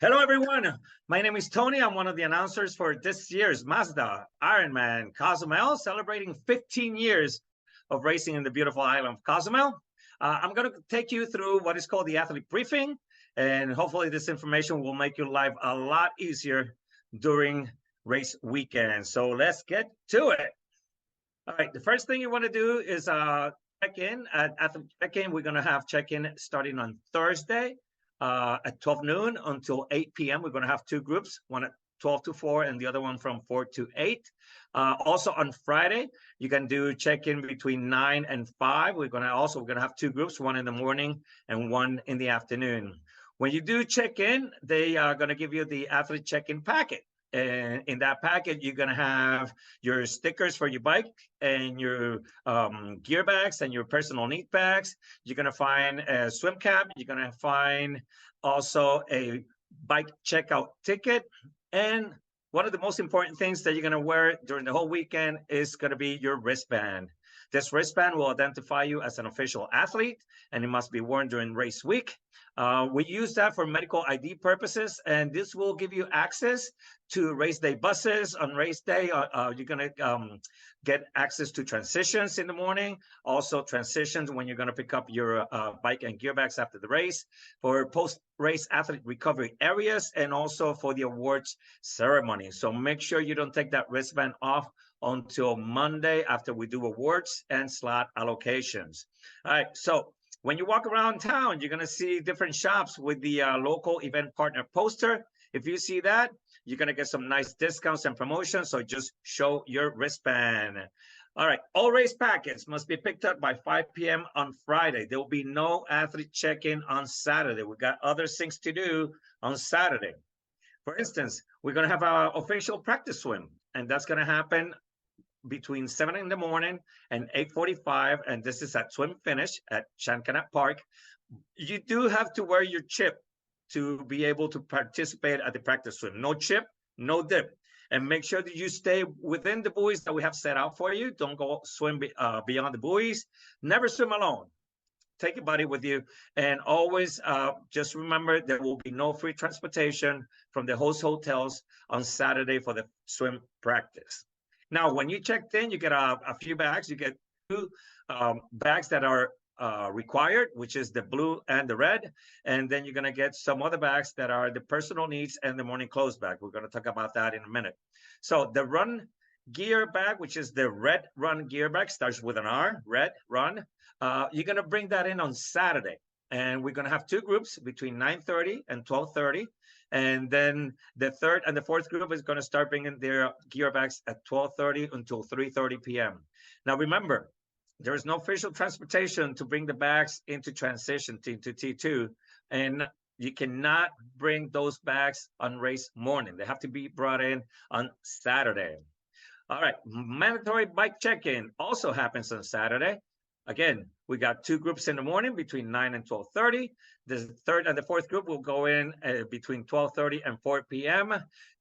Hello, everyone. My name is Tony. I'm one of the announcers for this year's Mazda Ironman Cozumel, celebrating 15 years of racing in the beautiful island of Cozumel. I'm going to take you through what is called the athlete briefing, and hopefully this information will make your life a lot easier during race weekend. So let's get to it. All right, the first thing you want to do is check in at athlete check-in. We're going to have check-in starting on Thursday at 12 noon until 8 p.m. We're going to have two groups, one at 12 to 4 and the other one from 4 to 8. Also on Friday, you can do check-in between 9 and 5. We're going to have two groups, one in the morning and one in the afternoon. When you do check-in, they are going to give you the athlete check-in packet. And in that packet, you're going to have your stickers for your bike and your gear bags and your personal need bags. You're going to find a swim cap. You're going to find also a bike checkout ticket. And one of the most important things that you're going to wear during the whole weekend is going to be your wristband. This wristband will identify you as an official athlete, and it must be worn during race week. We use that for medical ID purposes, and this will give you access to race day buses on race day. You're going to get access to transitions in the morning, also transitions when you're going to pick up your bike and gear bags after the race, for post-race athlete recovery areas, and also for the awards ceremony. So make sure you don't take that wristband off until Monday after we do awards and slot allocations. All right, so when you walk around town, you're going to see different shops with the local event partner poster. If you see that, you're going to get some nice discounts and promotions, so just show your wristband. All right, all race packets must be picked up by 5 p.m. on Friday. There will be no athlete check-in on Saturday. We've got other things to do on Saturday. For instance, we're going to have our official practice swim, and that's going to happen between 7 in the morning and 8:45, and this is at Swim Finish at Shankanat Park. You do have to wear your chip to be able to participate at the practice swim. No chip, no dip. And make sure that you stay within the buoys that we have set out for you. Don't go swim beyond the buoys. Never swim alone. Take a buddy with you, and always just remember there will be no free transportation from the host hotels on Saturday for the swim practice. Now, when you checked in, you get a few bags. You get two bags that are required, which is the blue and the red. And then you're going to get some other bags that are the personal needs and the morning clothes bag. We're going to talk about that in a minute. So the run gear bag, which is the red run gear bag, starts with an R, red run. You're going to bring that in on Saturday. And we're going to have two groups between 9:30 and 12:30. And then the third and the fourth group is going to start bringing their gear bags at 12:30 until 3:30 p.m. Now, remember, there is no official transportation to bring the bags into transition into T2. And you cannot bring those bags on race morning. They have to be brought in on Saturday. All right, mandatory bike check-in also happens on Saturday. Again, we got two groups in the morning between 9 and 12:30. The third and the fourth group will go in between 12:30 and 4 p.m.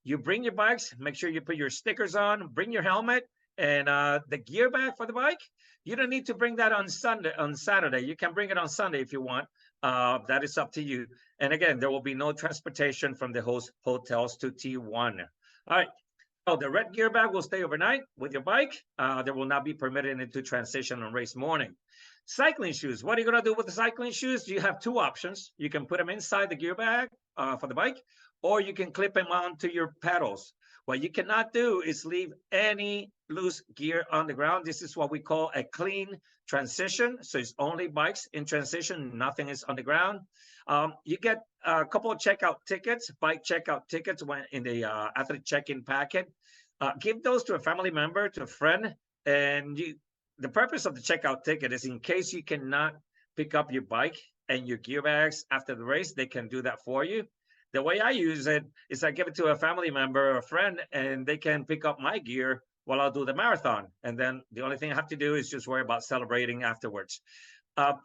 You bring your bikes, make sure you put your stickers on, bring your helmet, and the gear bag for the bike. You don't need to bring that on Saturday. You can bring it on Sunday if you want. That is up to you. And again, there will be no transportation from the host hotels to T1. All right. So the red gear bag will stay overnight with your bike. There will not be permitted into transition on race morning. Cycling shoes. What are you going to do with the cycling shoes? You have two options. You can put them inside the gear bag for the bike, or you can clip them onto your pedals. What you cannot do is leave any loose gear on the ground. This is what we call a clean transition. So it's only bikes in transition. Nothing is on the ground. You get a couple of checkout tickets, bike checkout tickets when in the athlete check-in packet. Give those to a family member, to a friend. And the purpose of the checkout ticket is in case you cannot pick up your bike and your gear bags after the race, they can do that for you. The way I use it is I give it to a family member or a friend, and they can pick up my gear while I'll do the marathon. And then the only thing I have to do is just worry about celebrating afterwards.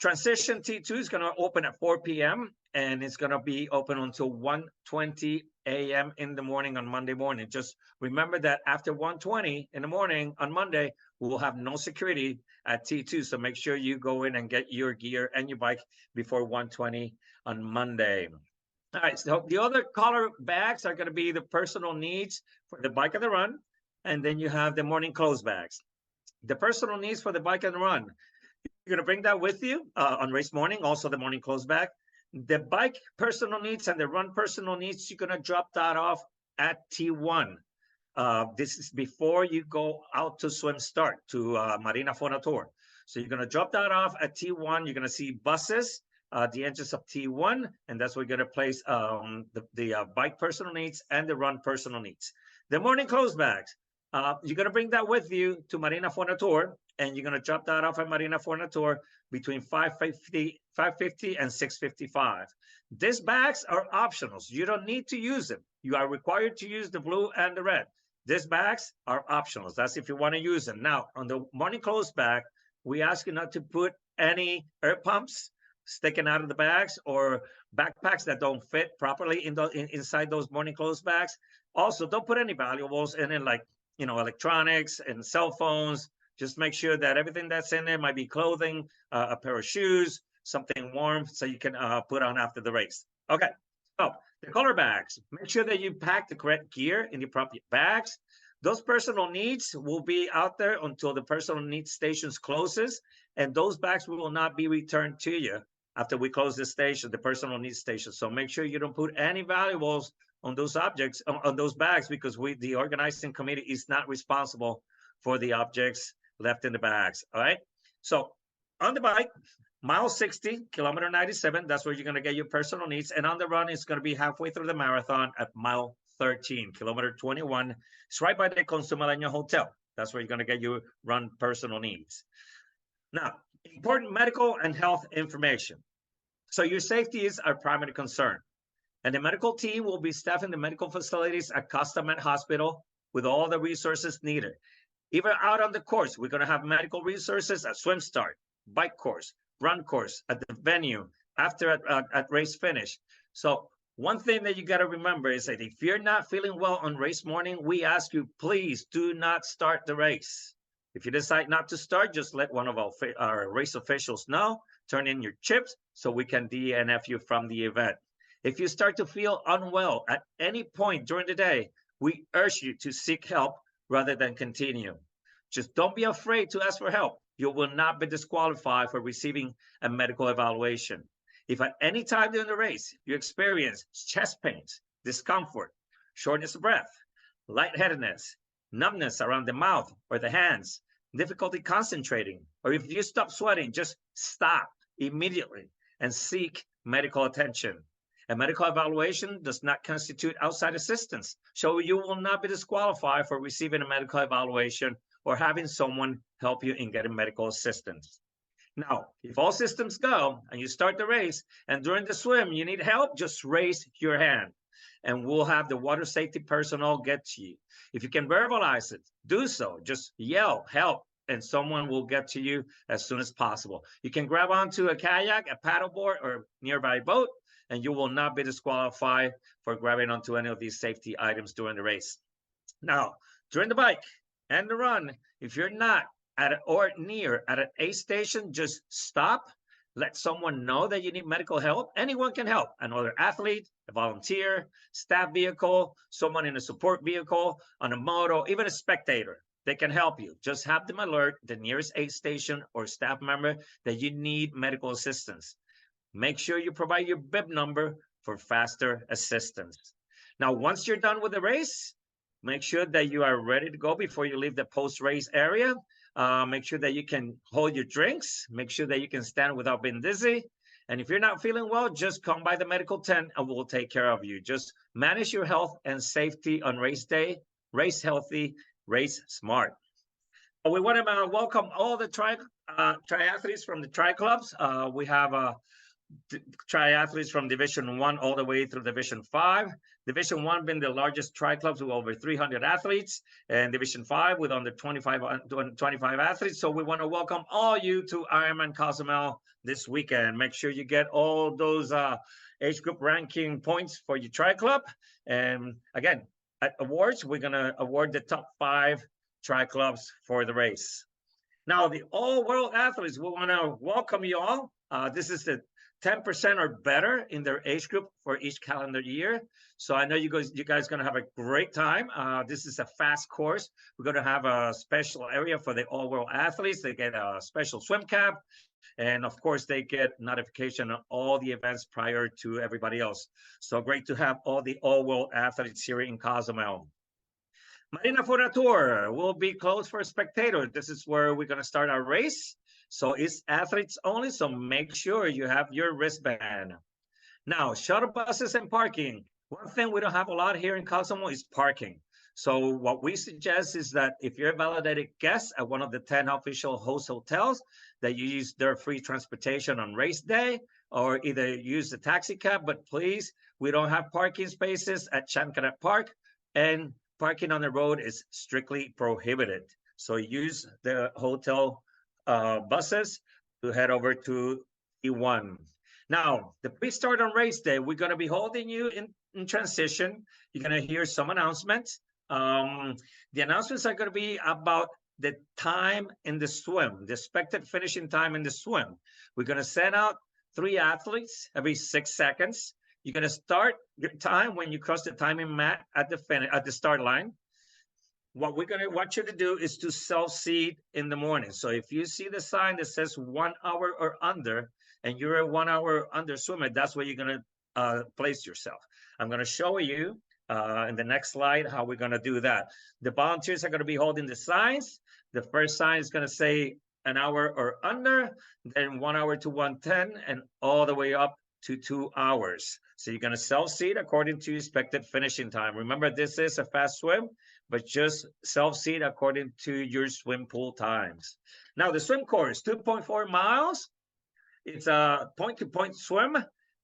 Transition T2 is going to open at 4 p.m. and it's going to be open until 1:20 a.m. in the morning on Monday morning. Just remember that after 1:20 in the morning on Monday, we will have no security at T2. So make sure you go in and get your gear and your bike before 1:20 on Monday. All right, so the other color bags are going to be the personal needs for the bike and the run, and then you have the morning clothes bags. The personal needs for the bike and the run, you're going to bring that with you on race morning, also the morning clothes bag. The bike personal needs and the run personal needs, you're going to drop that off at T1. This is before you go out to swim start to Marina Fonator. So you're going to drop that off at T1. You're going to see buses, the entrance of T1, and that's where you're going to place the bike personal needs and the run personal needs. The morning clothes bags, you're going to bring that with you to Marina Fonator, and you're going to drop that off at Marina Fornator between 5:50 and 6:55. These bags are optionals. You don't need to use them. You are required to use the blue and the red. These bags are optionals. That's if you want to use them. Now, on the morning clothes bag, we ask you not to put any air pumps sticking out of the bags or backpacks that don't fit properly inside those morning clothes bags. Also, don't put any valuables in it, like electronics and cell phones. Just make sure that everything that's in there might be clothing, a pair of shoes, something warm so you can put on after the race. Okay, so the color bags, make sure that you pack the correct gear in the appropriate bags. Those personal needs will be out there until the personal needs stations closes, and those bags will not be returned to you after we close the station, the personal needs station. So make sure you don't put any valuables on those objects, on those bags, because the organizing committee is not responsible for the objects left in the bags. All right. So on the bike, mile 60, kilometer 97, that's where you're going to get your personal needs. And on the run, it's going to be halfway through the marathon at mile 13, kilometer 21. It's right by the Cozumel Hotel. That's where you're going to get your run personal needs. Now, important medical and health information. So your safety is our primary concern. And the medical team will be staffing the medical facilities at Costa Med Hospital with all the resources needed. Even out on the course, we're going to have medical resources at swim start, bike course, run course, at the venue, after at race finish. So one thing that you got to remember is that if you're not feeling well on race morning, we ask you, please do not start the race. If you decide not to start, just let one of our race officials know, turn in your chips so we can DNF you from the event. If you start to feel unwell at any point during the day, we urge you to seek help rather than continue. Just don't be afraid to ask for help. You will not be disqualified for receiving a medical evaluation. If at any time during the race you experience chest pains, discomfort, shortness of breath, lightheadedness, numbness around the mouth or the hands, difficulty concentrating, or if you stop sweating, just stop immediately and seek medical attention. A medical evaluation does not constitute outside assistance, so you will not be disqualified for receiving a medical evaluation or having someone help you in getting medical assistance. Now, if all systems go and you start the race and during the swim you need help, just raise your hand and we'll have the water safety personnel get to you. If you can verbalize it, do so. Just yell, help, and someone will get to you as soon as possible. You can grab onto a kayak, a paddleboard, or nearby boat, and you will not be disqualified for grabbing onto any of these safety items during the race. Now, during the bike and the run, if you're not at or near at an aid station, just stop, let someone know that you need medical help. Anyone can help. Another athlete, a volunteer, staff vehicle, someone in a support vehicle, on a moto, even a spectator. They can help you. Just have them alert the nearest aid station or staff member that you need medical assistance. Make sure you provide your bib number for faster assistance. Now, once you're done with the race, make sure that you are ready to go before you leave the post-race area. Make sure that you can hold your drinks. Make sure that you can stand without being dizzy. And if you're not feeling well, just come by the medical tent and we'll take care of you. Just manage your health and safety on race day. Race healthy, race smart. We want to welcome all the triathletes from the tri clubs. We have triathletes from Division 1 all the way through Division 5. Division 1 being the largest tri clubs with over 300 athletes, and Division 5 with under 25 athletes. So we want to welcome all you to Ironman Cozumel this weekend. Make sure you get all those age group ranking points for your tri club. And again, at awards, we're going to award the top 5 tri clubs for the race. Now, the all world athletes, we want to welcome you all. This is the 10% or better in their age group for each calendar year. So I know you guys going to have a great time. This is a fast course. We're going to have a special area for the all-world athletes. They get a special swim cap. And of course, they get notification on all the events prior to everybody else. So great to have all the all-world athletes here in Cozumel. Marina Tour will be closed for spectators. This is where we're going to start our race. So it's athletes only, so make sure you have your wristband. Now, shuttle buses and parking. One thing we don't have a lot here in Cozumel is parking. So what we suggest is that if you're a validated guest at one of the 10 official host hotels, that you use their free transportation on race day, or either use the taxi cab, but please, we don't have parking spaces at Chancanet Park, and parking on the road is strictly prohibited. So use the hotel buses to head over to E1. Now, the pre-start on race day, we're going to be holding you in transition. You're going to hear some announcements. The announcements are going to be about the time in the swim, the expected finishing time in the swim. We're going to send out 3 athletes every 6 seconds. You're going to start your time when you cross the timing mat at the start line. What we're going to want you to do is to self-seed in the morning. So if you see the sign that says 1 hour or under, and you're a 1 hour or under swimmer, that's where you're going to place yourself. I'm going to show you in the next slide how we're going to do that. The volunteers are going to be holding the signs. The first sign is going to say 1 hour or under, then 1 hour to 1:10, and all the way up to 2 hours. So you're going to self-seed according to expected finishing time. Remember, this is a fast swim, but just self-seed according to your swim pool times. Now, the swim course, 2.4 miles. It's a point-to-point swim,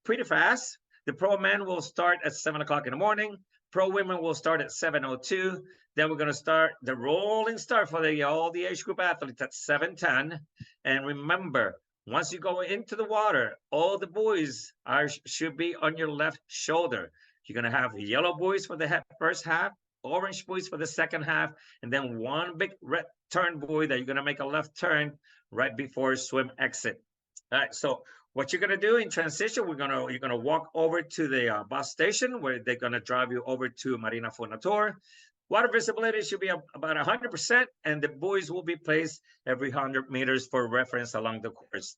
pretty fast. The pro men will start at 7 o'clock in the morning. Pro women will start at 7:02. Then we're going to start the rolling start for all the age group athletes at 7:10. And remember, once you go into the water, all the buoys should be on your left shoulder. You're going to have yellow buoys for the first half, orange buoys for the second half, and then one big red turn buoy that you're going to make a left turn right before swim exit. All right, so what you're going to do in transition, you're going to walk over to the bus station where they're going to drive you over to Marina Tour. Water visibility should be about 100%, and the buoys will be placed every 100 meters for reference along the course.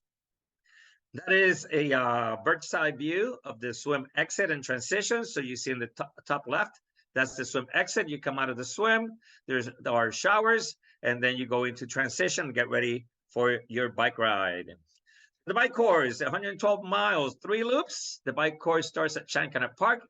That is a bird's eye view of the swim exit and transition. So you see in the top left, that's the swim exit. You come out of the swim, there are showers, and then you go into transition, get ready for your bike ride. The bike course, 112 miles, 3 loops. The bike course starts at Chancanet Park.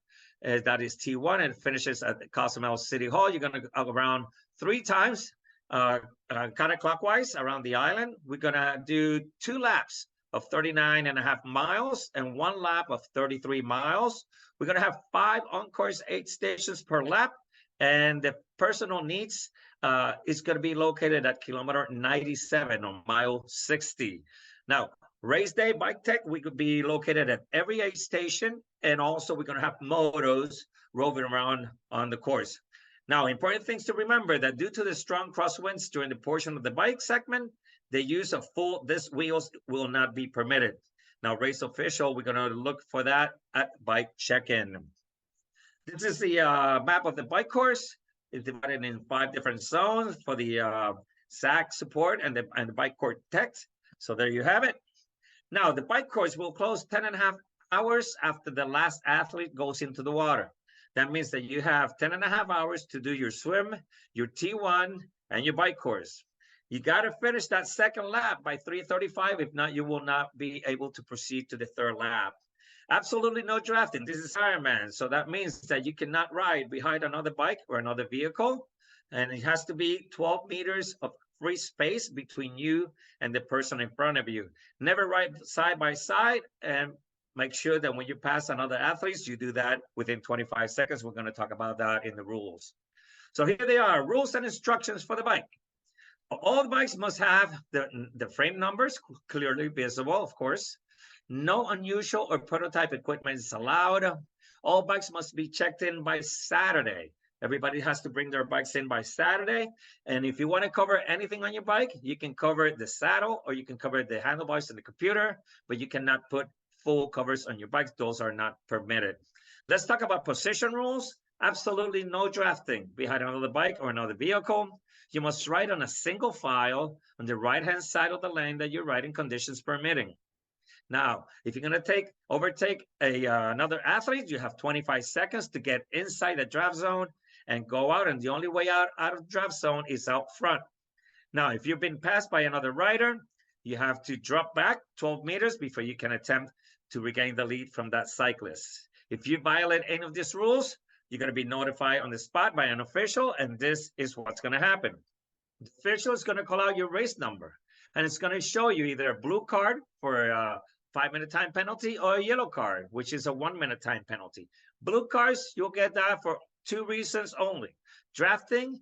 That is T1, and finishes at the Cozumel City Hall. You're going to go around 3 times counterclockwise around the island. We're going to do 2 laps of 39.5 miles and 1 lap of 33 miles. We're going to have 5 on-course aid stations per lap, and the personal needs is going to be located at kilometer 97 on mile 60. Now, race day bike tech, we could be located at every aid station, and also we're going to have motos roving around on the course. Now, important things to remember that due to the strong crosswinds during the portion of the bike segment, the use of full disc wheels will not be permitted. Now, race official, we're going to look for that at bike check-in. This is the map of the bike course. It's divided in 5 different zones for the SAC support and the bike court text. So there you have it. Now, the bike course will close 10.5 hours after the last athlete goes into the water. That means that you have 10.5 hours to do your swim, your T1, and your bike course. You got to finish that second lap by 3:35. If not, you will not be able to proceed to the third lap. Absolutely no drafting. This is Ironman. So that means that you cannot ride behind another bike or another vehicle. And it has to be 12 meters of free space between you and the person in front of you. Never ride side by side, and make sure that when you pass another athlete, you do that within 25 seconds. We're going to talk about that in the rules. So here they are, rules and instructions for the bike. All the bikes must have the frame numbers clearly visible, of course. No unusual or prototype equipment is allowed. All bikes must be checked in by Saturday. Everybody has to bring their bikes in by Saturday. And if you want to cover anything on your bike, you can cover the saddle or you can cover the handlebars and the computer, but you cannot put full covers on your bike. Those are not permitted. Let's talk about position rules. Absolutely no drafting behind another bike or another vehicle. You must ride on a single file on the right-hand side of the lane that you're riding, conditions permitting. Now, if you're going to overtake another athlete, you have 25 seconds to get inside the draft zone and go out. And the only way out of the draft zone is out front. Now, if you've been passed by another rider, you have to drop back 12 meters before you can attempt to regain the lead from that cyclist. If you violate any of these rules, you're going to be notified on the spot by an official, and this is what's going to happen. The official is going to call out your race number, and it's going to show you either a blue card for a 5-minute time penalty or a yellow card, which is a 1-minute time penalty. Blue cards, you'll get that for 2 reasons only: drafting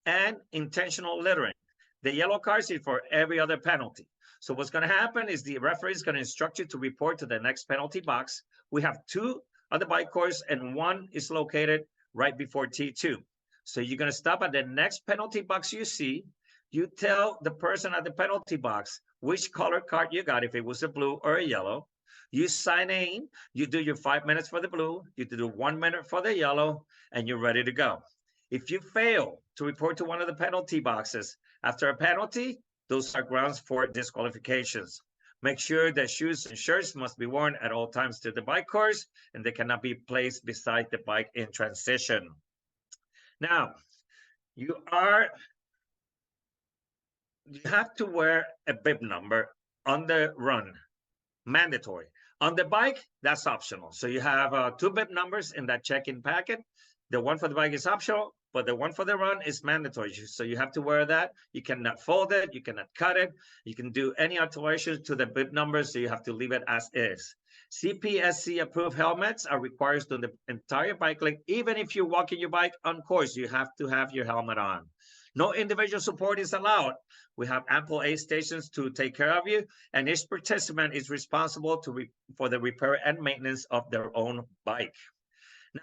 and intentional littering. The yellow cards is for every other penalty. So what's going to happen is the referee is going to instruct you to report to the next penalty box. We have 2 on the bike course, and 1 is located right before T2. So you're going to stop at the next penalty box you see. You tell the person at the penalty box which color card you got, if it was a blue or a yellow. You sign in, you do your 5 minutes for the blue, you do 1 minute for the yellow, and you're ready to go. If you fail to report to one of the penalty boxes after a penalty, those are grounds for disqualifications. Make sure that shoes and shirts must be worn at all times to the bike course, and they cannot be placed beside the bike in transition. Now, you have to wear a bib number on the run, mandatory. On the bike, that's optional. So you have 2 bib numbers in that check-in packet. The one for the bike is optional, but the one for the run is mandatory. So you have to wear that. You cannot fold it. You cannot cut it. You can do any alterations to the bib numbers, so you have to leave it as is. CPSC approved helmets are required on the entire bike lane. Even if you're walking your bike on course, you have to have your helmet on. No individual support is allowed. We have ample aid stations to take care of you, and each participant is responsible for the repair and maintenance of their own bike.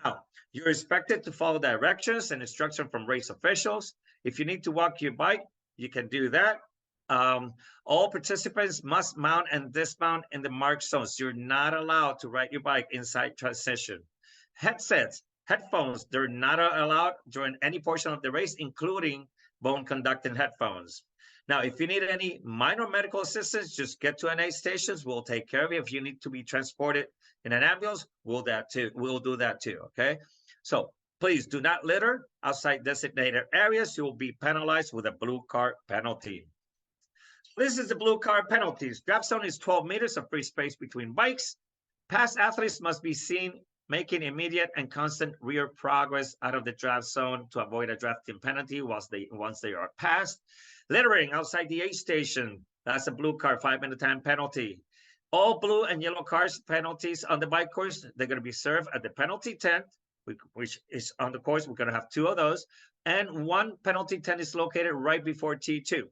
Now, you're expected to follow directions and instruction from race officials. If you need to walk your bike, you can do that. All participants must mount and dismount in the marked zones. You're not allowed to ride your bike inside transition. Headsets, headphones, they're not allowed during any portion of the race, including bone conducting headphones. Now, if you need any minor medical assistance, just get to an aid stations. We'll take care of you. If you need to be transported in an ambulance, we'll do that too, okay? So please do not litter outside designated areas. You will be penalized with a blue card penalty. This is the blue card penalties. Draft zone is 12 meters of free space between bikes. Past athletes must be seen making immediate and constant rear progress out of the draft zone to avoid a drafting penalty once they are passed. Littering outside the aid station, that's a blue card 5-minute time penalty. All blue and yellow cards penalties on the bike course, they're going to be served at the penalty tent, which is on the course. We're going to have 2 of those, and 1 penalty tent is located right before T2.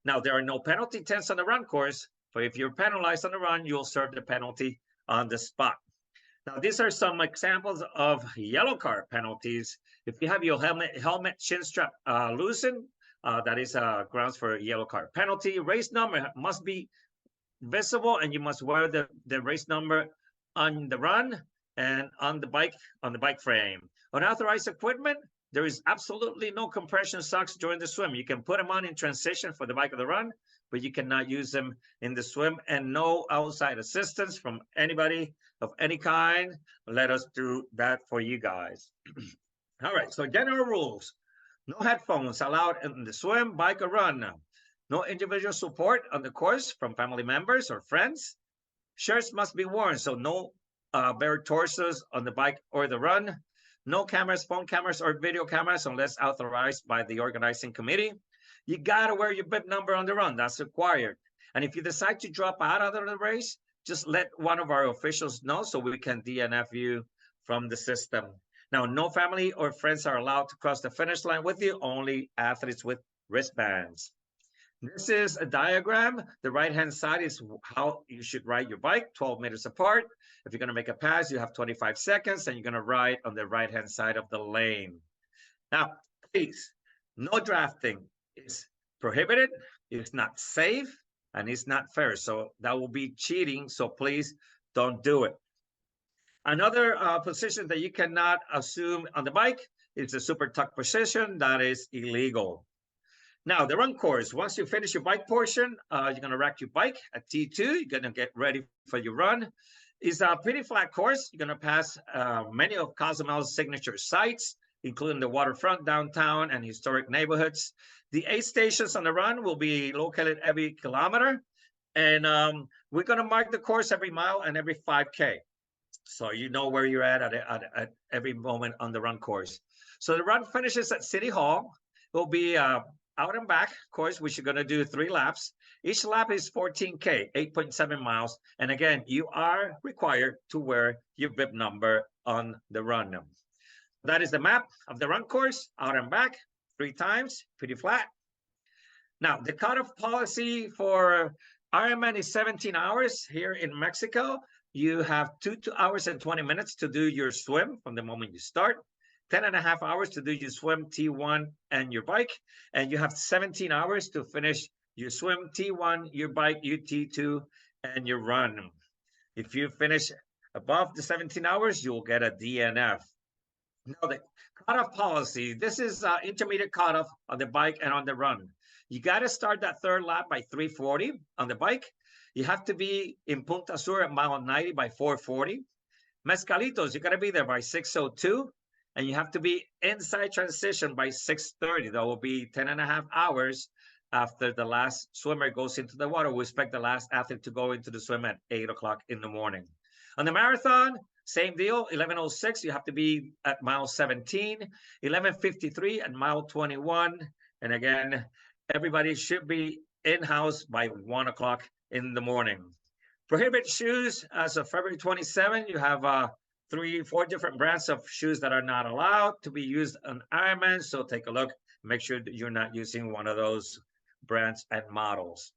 Now, there are no penalty tents on the run course, but if you're penalized on the run, you'll serve the penalty on the spot. Now, these are some examples of yellow card penalties. If you have your helmet chin strap loosened, that is grounds for a yellow card penalty. Race number must be visible, and you must wear the race number on the run and on the bike frame. Unauthorized equipment, there is absolutely no compression socks during the swim. You can put them on in transition for the bike of the run, but you cannot use them in the swim, and no outside assistance from anybody of any kind. Let us do that for you guys. All right, so general rules. No headphones allowed in the swim, bike, or run. No individual support on the course from family members or friends. Shirts must be worn, so no bare torsos on the bike or the run. No cameras, phone cameras, or video cameras unless authorized by the organizing committee. You gotta wear your bib number on the run, that's required. And if you decide to drop out of the race, just let one of our officials know so we can DNF you from the system. Now, no family or friends are allowed to cross the finish line with you, only athletes with wristbands. This is a diagram. The right-hand side is how you should ride your bike, 12 meters apart. If you're gonna make a pass, you have 25 seconds, and you're gonna ride on the right-hand side of the lane. Now, please, no drafting is prohibited, it's not safe, and it's not fair. So that will be cheating. So please don't do it. Another position that you cannot assume on the bike is the super tuck position. That is illegal. Now, the run course, once you finish your bike portion, you're going to rack your bike at T2. You're going to get ready for your run. It's a pretty flat course. You're going to pass many of Cozumel's signature sites, including the waterfront, downtown, and historic neighborhoods. The 8 stations on the run will be located every kilometer. And we're going to mark the course every mile and every 5K. So you know where you're at every moment on the run course. So the run finishes at City Hall. It will be out and back course, which you're going to do 3 laps. Each lap is 14K, 8.7 miles. And again, you are required to wear your bib number on the run. That is the map of the run course, out and back, 3 times, pretty flat. Now, the cutoff policy for Ironman is 17 hours here in Mexico. You have 2 hours and 20 minutes to do your swim from the moment you start, 10.5 hours to do your swim T1 and your bike, and you have 17 hours to finish your swim T1, your bike, your T2, and your run. If you finish above the 17 hours, you'll get a DNF. Now, the cutoff policy, this is intermediate cutoff on the bike and on the run. You got to start that 3rd lap by 3:40 on the bike. You have to be in Punta Sur at mile 90 by 4:40. Mezcalitos, you got to be there by 6:02. And you have to be inside transition by 6:30. That will be 10.5 hours after the last swimmer goes into the water. We expect the last athlete to go into the swim at 8 o'clock in the morning. On the marathon, same deal, 11:06. You have to be at mile 17, 11:53 at mile 21. And again, everybody should be in-house by 1 o'clock in the morning. Prohibited shoes, as of February 27, you have 3-4 different brands of shoes that are not allowed to be used on Ironman. So take a look, make sure that you're not using one of those brands and models.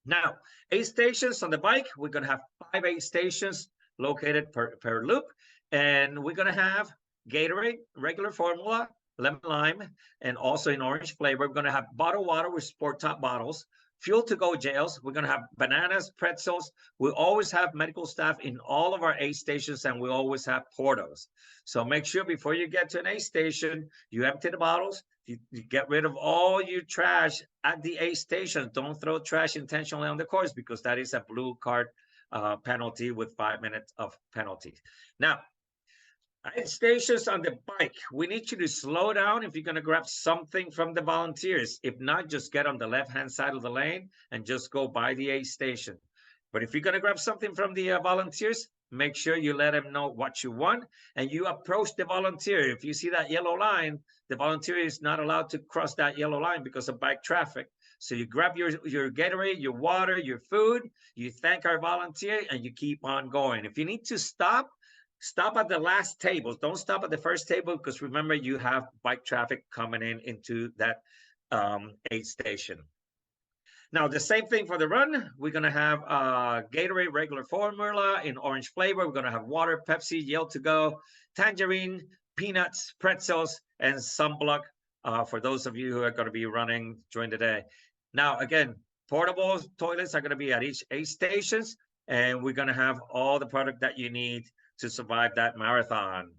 Now, 8 stations on the bike. We're going to have 5 aid stations located per loop. And we're going to have Gatorade, regular formula, lemon lime, and also in orange flavor. We're going to have bottled water with sport top bottles, fuel to go gels. We're going to have bananas, pretzels. We always have medical staff in all of our aid stations, and we always have portos. So make sure before you get to an aid station, you empty the bottles. You get rid of all your trash at the aid station. Don't throw trash intentionally on the course, because that is a blue card penalty with 5 minutes of penalty. Now, aid stations on the bike, we need you to slow down if you're going to grab something from the volunteers. If not, just get on the left-hand side of the lane and just go by the aid station. But if you're going to grab something from the volunteers, make sure you let them know what you want, and you approach the volunteer. If you see that yellow line, the volunteer is not allowed to cross that yellow line because of bike traffic. So you grab your Gatorade, your water, your food, you thank our volunteer, and you keep on going. If you need to stop at the last tables. Don't stop at the first table, because remember, you have bike traffic coming into that aid station. Now, the same thing for the run. We're going to have Gatorade regular formula in orange flavor. We're going to have water, Pepsi, Yale to go, tangerine, peanuts, pretzels, and sunblock for those of you who are going to be running during the day. Now, again, portable toilets are going to be at each aid stations, and we're going to have all the product that you need to survive that marathon.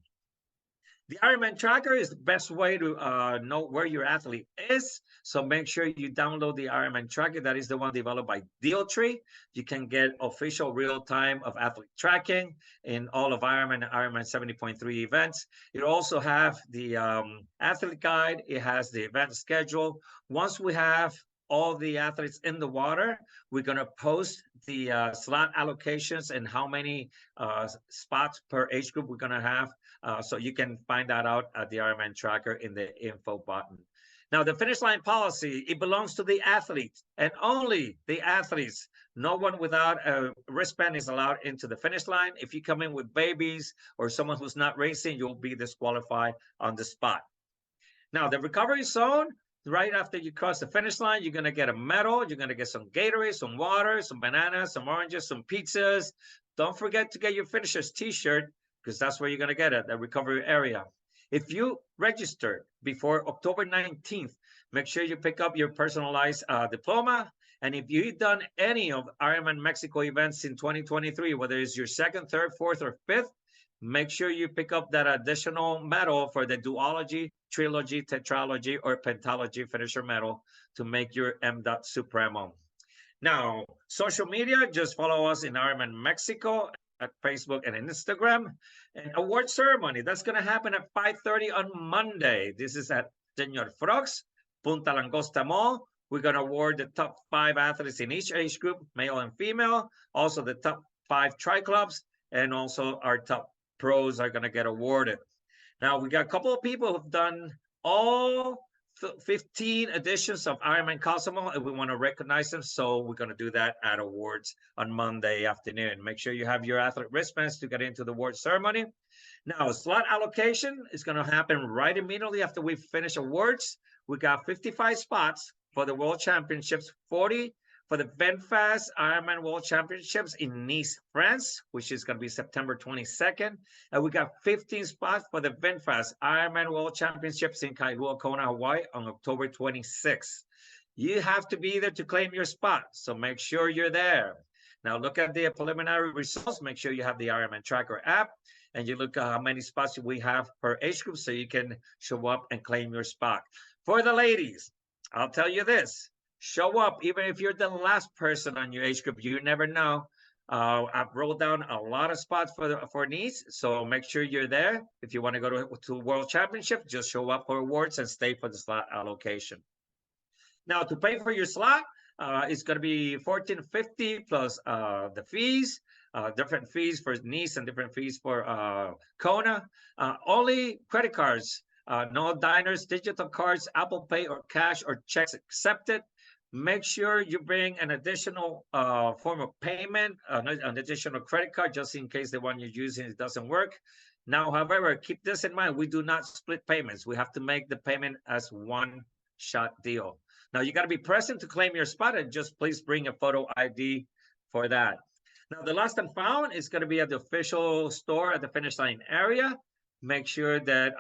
The Ironman tracker is the best way to know where your athlete is. So make sure you download the Ironman tracker. That is the one developed by DealTree. You can get official real-time of athlete tracking in all of Ironman and Ironman 70.3 events. It also have the athlete guide. It has the event schedule. Once we have all the athletes in the water, we're going to post the slot allocations and how many spots per age group we're going to have. So you can find that out at the Ironman tracker in the info button. Now, the finish line policy, it belongs to the athletes and only the athletes. No one without a wristband is allowed into the finish line. If you come in with babies or someone who's not racing, you'll be disqualified on the spot. Now, the recovery zone, right after you cross the finish line, you're going to get a medal. You're going to get some Gatorade, some water, some bananas, some oranges, some pizzas. Don't forget to get your finisher's t-shirt, because that's where you're going to get it, the recovery area. If you register before October 19th, make sure you pick up your personalized diploma And if you've done any of Ironman Mexico events in 2023, whether it's your second, third, fourth, or fifth, make sure you pick up that additional medal for the duology, trilogy, tetralogy, or pentalogy finisher medal to make your M. Supremo. Now, social media, just follow us in Ironman Mexico at Facebook and Instagram. And award ceremony, that's going to happen at 5:30 on Monday. This is at Senor Frogs, Punta Langosta Mall. We're going to award the top 5 athletes in each age group, male and female, also the top 5 tri-clubs, and also our top pros are going to get awarded. Now, we got a couple of people who've done all 15 editions of Ironman Cozumel, and we want to recognize them. So we're going to do that at awards on Monday afternoon. Make sure you have your athlete wristbands to get into the award ceremony. Now, slot allocation is going to happen right immediately after we finish awards. We got 55 spots for the World Championships, 40 for the VenFast Ironman World Championships in Nice, France, which is going to be September 22nd. And we got 15 spots for the VenFast Ironman World Championships in Kailua Kona, Hawaii on October 26th. You have to be there to claim your spot, so make sure you're there. Now look at the preliminary results. Make sure you have the Ironman Tracker app, and you look at how many spots we have per age group so you can show up and claim your spot. For the ladies, I'll tell you this. Show up, even if you're the last person on your age group. You never know. I've rolled down a lot of spots for Nice, so make sure you're there. If you want to go to World Championship, just show up for awards and stay for the slot allocation. Now, to pay for your slot, it's going to be $14.50 plus the fees, different fees for Nice and different fees for Kona. Only credit cards, no diners, digital cards, Apple Pay or cash or checks accepted. Make sure you bring an additional form of payment, an additional credit card, just in case the one you're using it doesn't work. Now, however, keep this in mind. We do not split payments. We have to make the payment as one-shot deal. Now, you got to be present to claim your spot, and just please bring a photo ID for that. Now, the lost and found is going to be at the official store at the finish line area. Make sure that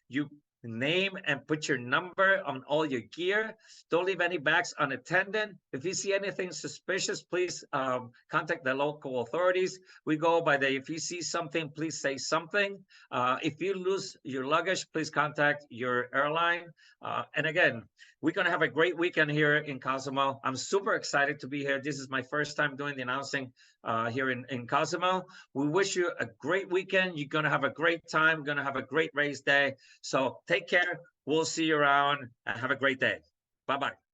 you name and put your number on all your gear. Don't leave any bags unattended. If you see anything suspicious, please contact the local authorities. We go by the, if you see something, please say something. If you lose your luggage, please contact your airline. And again, we're going to have a great weekend here in Cozumel. I'm super excited to be here. This is my first time doing the announcing here in Cozumel. We wish you a great weekend. You're going to have a great time. Going to have a great race day. So take care. We'll see you around and have a great day. Bye-bye.